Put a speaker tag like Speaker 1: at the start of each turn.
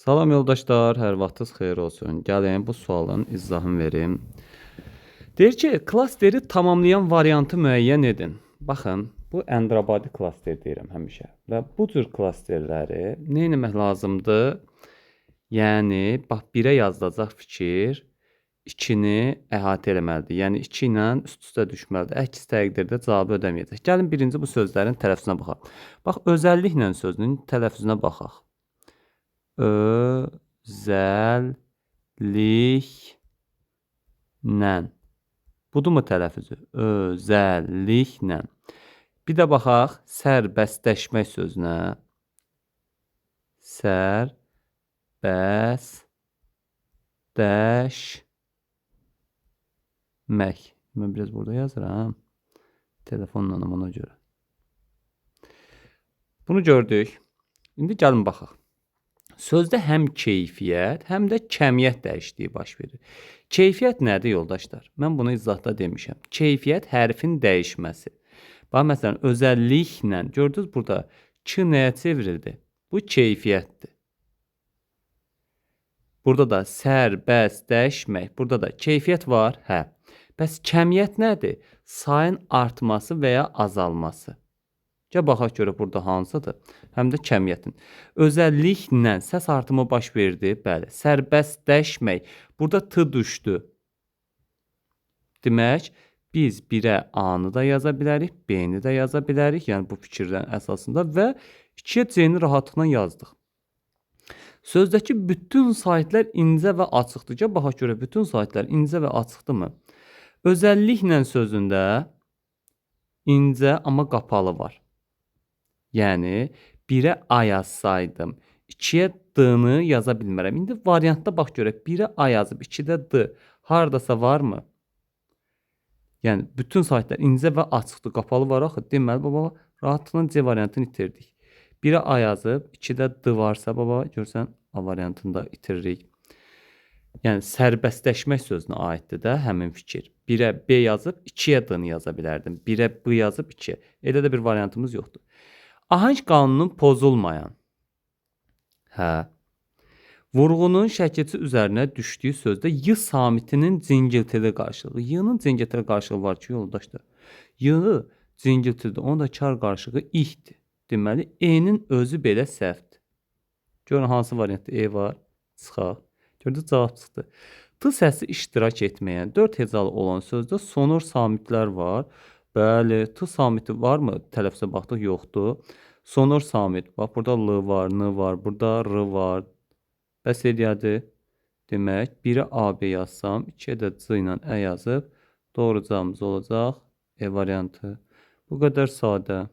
Speaker 1: Salam yoldaşlar, hər vaxtınız xeyir olsun. Gəlin bu sualın izahını verim. Deyir ki, klasteri tamamlayan variantı müəyyən edin. Baxın, bu Əndrabadi klaster deyirəm həmişə. Və bu cür klasterləri nə etmək lazımdır? Yəni, bax 1-ə yazılacaq fikir 2-ni əhatə eləməlidir. Yəni 2 ilə üst-üstə düşməlidir. Əks təqdirdə cavabı ödəməyəcək. Gəlin birinci bu sözlərin tələffüzünə baxaq. Bax, özəlliklə sözünün tələffüzünə baxaq. Özəlliklə. Budurmu tələffüzü? Özəlliklə. Bir də baxaq sərbəstləşmək sözünə. Sərbəstləşmək. Mən biraz burada yazıram. Telefonla ona görə. Bunu gördük. İndi gəlin baxaq. Sözdə həm keyfiyyət, həm də kəmiyyət dəyişikliyi baş verir. Keyfiyyət nədir yoldaşlar? Mən bunu izahda demişəm. Keyfiyyət hərfin dəyişməsi. Bax, məsələn, özəlliklə, gördünüz burada ki nəyə çevrildi? Bu keyfiyyətdir. Burada da sərbəstləşmək, burada da keyfiyyət var, hə. Bəs kəmiyyət nədir? Sayın artması və ya azalması. Gəl baxaq görə burada hansıdır? Həm də kəmiyyətin. Özəlliklə səs artımı baş verdi. Bəli, sərbəstləşmək. Burada t düşdü. Demək, biz 1-ə A-nı da yaza bilərik, B-ni də yaza bilərik. Yəni bu fikirdən əsasında və 2-yə C-ni rahatlıqla yazdıq. Sözdəki bütün saytlar incə və açıqdır. Gəl baxaq görə bütün saytlar incə və açıqdırmı? Özəlliklə sözündə incə, amma qapalı var. Yəni 1-ə A yazsaydım, 2-yə D-nı yaza bilmərəm. İndi variantda bax görək, 1-ə A yazıb, 2-də D hardasa varmı? Yəni bütün saytlar incə və açıqdır, qapalı var axı. Deməli, baba, rahatlıqla C variantını itirdik. 1-ə A yazıb, 2-də D varsa, baba, görsən A variantını da itiririk. Yəni sərbəstləşmək sözünə aiddir də həmin fikir. 1-ə B yazıb, 2-yə D-ni yaza bilərdim. 1-ə B yazıb, 2-yə. Elə də bir variantımız yoxdur. Ahəng qanunun pozulmayan. Hə. Vurğunun şəkilçi üzərinə düşdüyü sözdə Y samitinin cingiltili qarşılığı. Y-nın cingiltili qarşılığı var ki, yoldaşlar. Y cingiltilidir, onun da kar qarşılığı ihdir. Deməli, E-nin özü belə səhvdir. Görün hansı variantda E var? Çıxaq. Gördünüz, cavab çıxdı. T səsi iştirak etməyən 4 hecalı olan sözdə sonor samitlər var. Bəli, T samiti varmı? Tələffüzə baxdıq, yoxdur. Sonor samit. Bax, burada L var, N var, burada R var. Bəs eləyədir. Demək, 1-ə AB yazsam, 2-yə də C ilə Ə yazıb, doğru cavabımız olacaq E variantı. Bu qədər sadə.